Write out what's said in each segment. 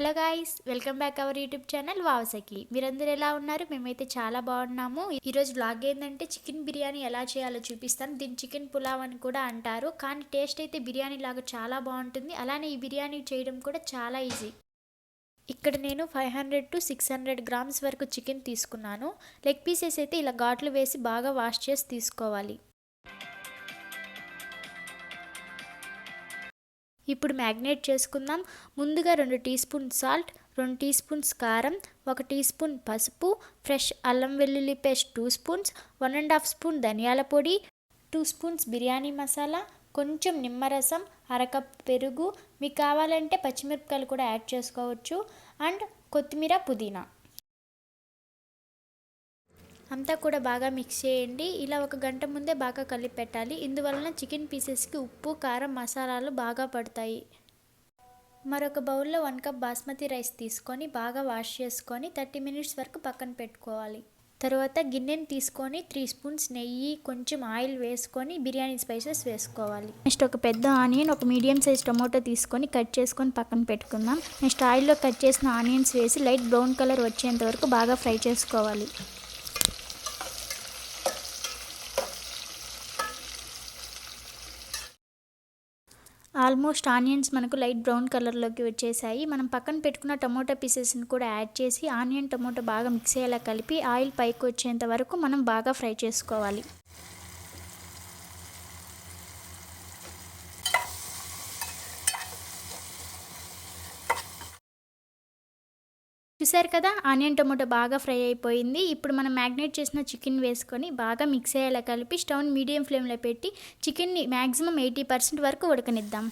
Hello guys, welcome back our YouTube channel వావసకి. మీరందరూ ఎలా ఉన్నారు? మేమైతే చాలా బాగున్నాము. ఈరోజు వ్లాగ్ ఏంటంటే చికెన్ బిర్యానీ ఎలా చేయాలో చూపిస్తాను. దీన్ని చికెన్ పులావ్ అని కూడా అంటారు, కానీ టేస్ట్ అయితే బిర్యానీ లాగా చాలా బాగుంటుంది. అలానే ఈ బిర్యానీ చేయడం కూడా చాలా ఈజీ. ఇక్కడ నేను 500 to 600 గ్రామ్స్ వరకు చికెన్ తీసుకున్నాను. లెగ్ పీసెస్ అయితే ఇలా ఘాట్లు వేసి బాగా వాష్ చేసి తీసుకోవాలి. ఇప్పుడు మ్యాగ్నేట్ చేసుకుందాం. ముందుగా 2 teaspoon salt, 2 teaspoons కారం, 1 టీ స్పూన్ పసుపు, ఫ్రెష్ అల్లం వెల్లుల్లి పేస్ట్ 2 స్పూన్స్, 1.5 స్పూన్ ధనియాల పొడి, 2 స్పూన్స్ బిర్యానీ మసాలా, కొంచెం నిమ్మరసం, అరకప్ పెరుగు, మీకు కావాలంటే పచ్చిమిరపకాయలు కూడా యాడ్ చేసుకోవచ్చు, అండ్ కొత్తిమీర, పుదీనా. అంతా కూడా బాగా మిక్స్ చేయండి. ఇలా 1 గంట ముందే బాగా కలిపి పెట్టాలి. ఇందువలన చికెన్ పీసెస్కి ఉప్పు, కారం, మసాలాలు బాగా పడతాయి. మరొక బౌల్లో 1 కప్ బాస్మతి రైస్ తీసుకొని బాగా వాష్ చేసుకొని 30 మినిట్స్ వరకు పక్కన పెట్టుకోవాలి. తర్వాత గిన్నెని తీసుకొని 3 స్పూన్స్ నెయ్యి, కొంచెం ఆయిల్ వేసుకొని బిర్యానీ స్పైసెస్ వేసుకోవాలి. నెక్స్ట్ ఒక పెద్ద ఆనియన్, ఒక మీడియం సైజ్ టొమాటో తీసుకొని కట్ చేసుకొని పక్కన పెట్టుకుందాం. నెక్స్ట్ ఆయిల్లో కట్ చేసిన ఆనియన్స్ వేసి లైట్ బ్రౌన్ కలర్ వచ్చేంత వరకు బాగా ఫ్రై చేసుకోవాలి. ఆల్మోస్ట్ ఆనియన్స్ మనకు లైట్ బ్రౌన్ కలర్లోకి వచ్చేసాయి. మనం పక్కన పెట్టుకున్న టమోటా పీసెస్ని కూడా యాడ్ చేసి ఆనియన్ టమోటా బాగా మిక్స్ అయ్యేలా కలిపి ఆయిల్ పైకి వచ్చేంత వరకు మనం బాగా ఫ్రై చేసుకోవాలి. చూసారు కదా, ఆనియన్ టమోటా బాగా ఫ్రై అయిపోయింది. ఇప్పుడు మనం మ్యాగ్నేట్ చేసిన చికెన్ వేసుకొని బాగా మిక్స్ అయ్యేలా కలిపి స్టవ్ మీడియం ఫ్లేమ్లో పెట్టి చికెన్ని మ్యాక్సిమం 80% వరకు ఉడకనిద్దాం.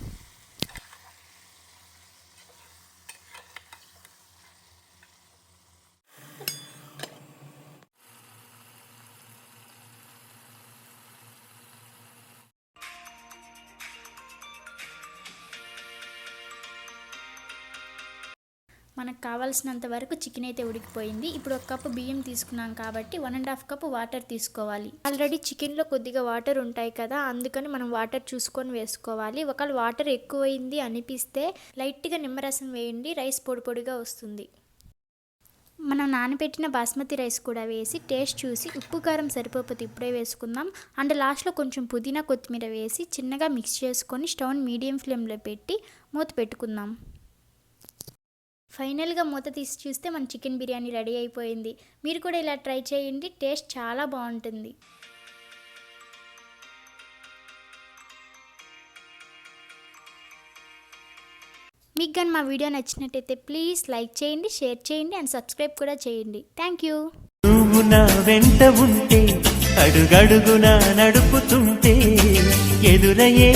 మనకు కావాల్సినంత వరకు చికెన్ అయితే ఉడికిపోయింది. ఇప్పుడు 1 కప్పు బియ్యం తీసుకున్నాం కాబట్టి 1.5 కప్పు వాటర్ తీసుకోవాలి. ఆల్రెడీ చికెన్లో కొద్దిగా వాటర్ ఉంటాయి కదా, అందుకని మనం వాటర్ చూసుకొని వేసుకోవాలి. ఒకవేళ వాటర్ ఎక్కువైంది అనిపిస్తే లైట్గా నిమ్మరసం వేయండి, రైస్ పొడి పొడిగా వస్తుంది. మనం నానబెట్టిన బాస్మతి రైస్ కూడా వేసి టేస్ట్ చూసి ఉప్పు కారం సరిపోతే ఇప్పుడే వేసుకుందాం. అండ్ లాస్ట్లో కొంచెం పుదీనా, కొత్తిమీర వేసి చిన్నగా మిక్స్ చేసుకొని స్టవ్ మీడియం ఫ్లేమ్లో పెట్టి మూత పెట్టుకుందాం. ఫైనల్గా మూత తీసి చూస్తే మన చికెన్ బిర్యానీ రెడీ అయిపోయింది. మీరు కూడా ఇలా ట్రై చేయండి, టేస్ట్ చాలా బాగుంటుంది. మీకు కానీ మా వీడియో నచ్చినట్టయితే ప్లీజ్ లైక్ చేయండి, షేర్ చేయండి అండ్ సబ్స్క్రైబ్ కూడా చేయండి. Thank you. నువ్వు నా వెంట ఉంటే అడుగడుగునా నడుపుతుంటే ఎదురయ్యే